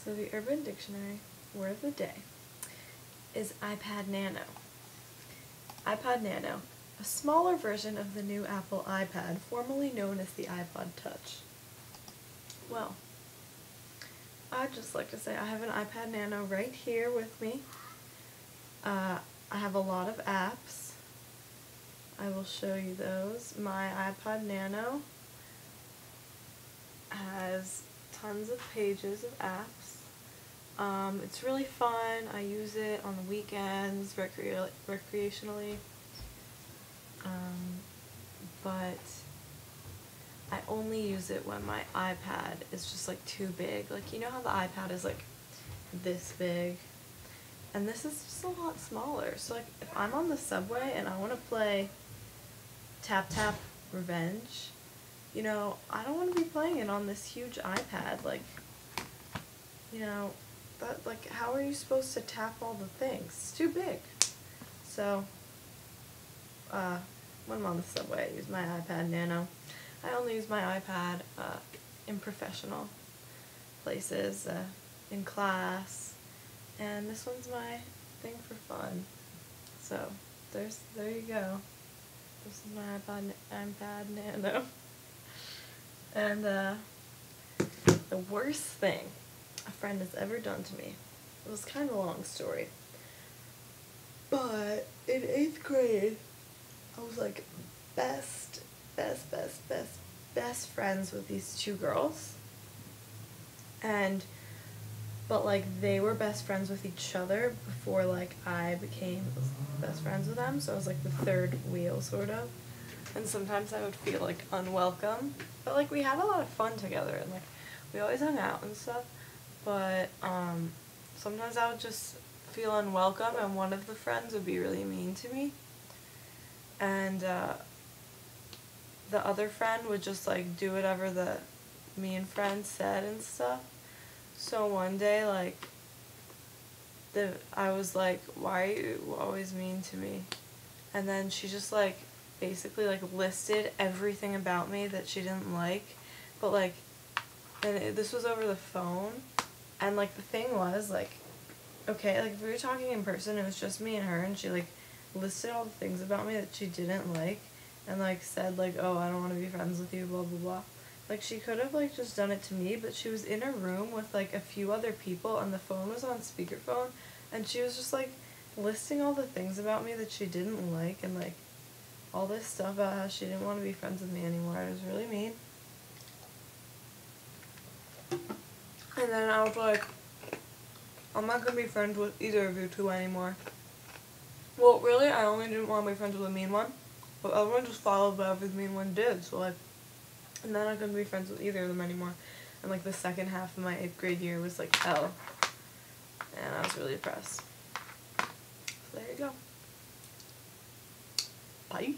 So the Urban Dictionary word of the day is iPad Nano. iPod Nano, a smaller version of the new Apple iPad, formerly known as the iPod Touch. Well, I'd just like to say I have an iPad Nano right here with me. I have a lot of apps. I will show you those. My iPod Nano has tons of pages of apps. It's really fun. I use it on the weekends, recreationally, but I only use it when my iPad is just like too big. Like, you know how the iPad is like this big? And this is just a lot smaller. So like if I'm on the subway and I want to play Tap Tap Revenge, you know, I don't want to be playing it on this huge iPad. Like, you know, that, like, how are you supposed to tap all the things? It's too big. So, when I'm on the subway, I use my iPad Nano. I only use my iPad in professional places, in class, and this one's my thing for fun. So, there you go. This is my iPad Nano. And the worst thing a friend has ever done to me, it was kind of a long story, but in 8th grade, I was like best friends with these two girls, but like they were best friends with each other before like I became best friends with them, so I was like the third wheel sort of, and sometimes I would feel like unwelcome, but like we had a lot of fun together and like we always hung out and stuff, but sometimes I would just feel unwelcome and one of the friends would be really mean to me, and the other friend would just like do whatever the mean friend said and stuff. So one day, like, I was like, why are you always mean to me? And then she just like basically like listed everything about me that she didn't like, but like, and this was over the phone, and like the thing was like, okay, like if we were talking in person, it was just me and her, and she like listed all the things about me that she didn't like, and like said like, oh, I don't want to be friends with you, blah blah blah. Like, she could have like just done it to me, but she was in a room with like a few other people and the phone was on speakerphone, and she was just like listing all the things about me that she didn't like, and like all this stuff about how she didn't want to be friends with me anymore. It was really mean. And then I was like, I'm not gonna be friends with either of you two anymore. Well, really, I only didn't want to be friends with the mean one, but everyone just followed whatever the mean one did, so like, I'm not gonna be friends with either of them anymore. And like the second half of my 8th grade year was like hell, and I was really depressed. So there you go. Bye.